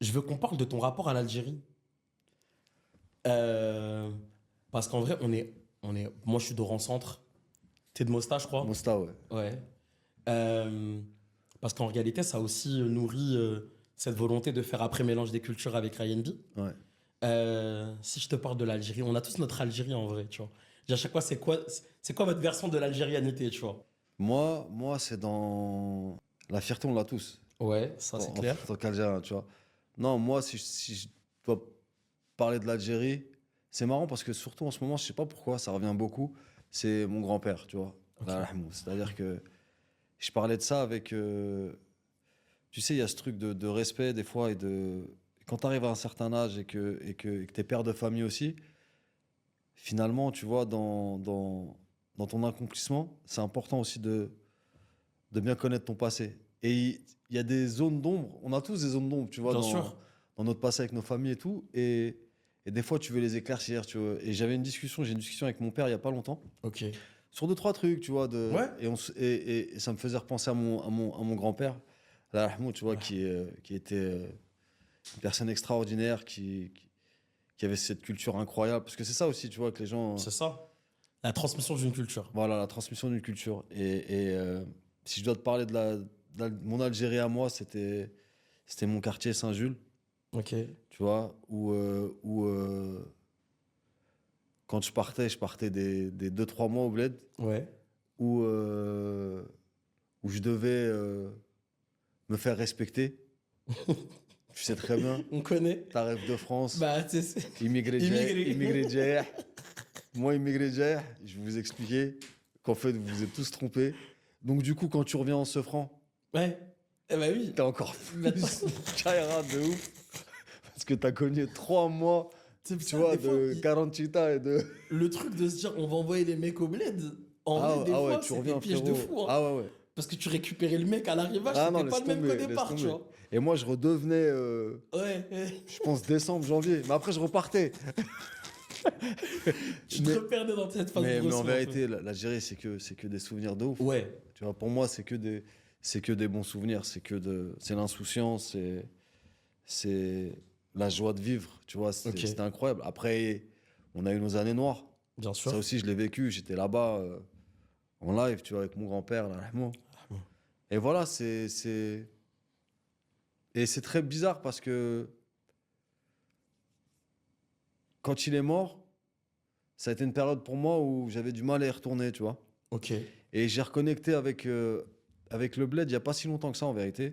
Je veux qu'on parle de ton rapport à l'Algérie. Euh, Parce qu'en vrai, moi, je suis d'Oran Centre. T'es de Mostar, je crois. Mosta, ouais. Ouais. Euh, Parce qu'en réalité, ça a aussi nourri cette volonté de faire après mélange des cultures avec Ryan B. Ouais. Si je te parle de l'Algérie, on a tous notre Algérie en vrai, tu vois. À chaque fois, c'est quoi votre version de l'algérianité, tu vois? Moi, c'est dans... La fierté, on l'a tous, Ouais, ça c'est clair. en tant qu'Algérien, tu vois. Non, moi, si je dois parler de l'Algérie, c'est marrant parce que surtout en ce moment, je sais pas pourquoi, ça revient beaucoup, c'est mon grand-père, tu vois. Ok. Allah yarhamou. C'est-à-dire que je parlais de ça avec... tu sais, il y a ce truc de respect des fois et de... Quand tu arrives à un certain âge et que t'es père de famille aussi, finalement, tu vois, dans ton accomplissement, c'est important aussi de bien connaître ton passé. Et il y a des zones d'ombre, on a tous des zones d'ombre, tu vois, Bien sûr. dans notre passé avec nos familles et tout. Et des fois, tu veux les éclaircir, tu vois. Et j'ai une discussion avec mon père il y a pas longtemps, Ok. sur deux, trois trucs, tu vois. Ouais. Et ça me faisait repenser à mon grand-père, Allah yarhamou, tu vois, Ouais. qui était une personne extraordinaire, qui avait cette culture incroyable. Parce que c'est ça aussi, tu vois, que les gens. C'est ça. La transmission d'une culture. Voilà, la transmission d'une culture. Si je dois te parler mon Algérie à moi, c'était mon quartier Saint-Jules, Ok. tu vois, où quand je partais des 2-3 mois au bled, Ouais. où, euh, où je devais me faire respecter. Tu sais très bien, On connaît. ta rêve de France, Bah, immigré immigré. Djer. Moi, immigré Djer, je vais vous expliquer qu'en fait, vous vous êtes tous trompés. Donc, du coup, quand tu reviens en Sofran, Ouais. Eh bah oui. t'es encore Bah, plus Kaira de ouf. Parce que t'as connu 3 mois, c'est tu ça, vois, des fois, de 48 ans et de. le truc de se dire on va envoyer les mecs au bled, en vrai, Ah, des ah ouais, fois, tu c'est des reviens, pièges de frérot. fou, hein. Ah ouais, ouais. Parce que tu récupérais le mec à l'arrivage, Ah non, c'était pas laisse le même qu'au tomber, laisse départ, tu tomber. vois. Et moi, je redevenais, Ouais, ouais. je pense, décembre, janvier. Mais après, je repartais. Tu te Mais, reperdais dans cette phase mais en Bresson un peu. vérité, l'Algérie, c'est que des souvenirs de ouf. Ouais, Tu vois, pour moi, c'est que des bons souvenirs. C'est l'insouciance, c'est la joie de vivre. Tu vois, ok, c'était incroyable. Après, on a eu nos années noires. bien Ça sûr. aussi, je l'ai vécu. J'étais là-bas en live, tu vois, avec mon grand-père, là, vraiment. Et voilà, et c'est très bizarre parce que quand il est mort, ça a été une période pour moi où j'avais du mal à y retourner, tu vois. Ok. Et j'ai reconnecté avec le bled il n'y a pas si longtemps que ça, en vérité.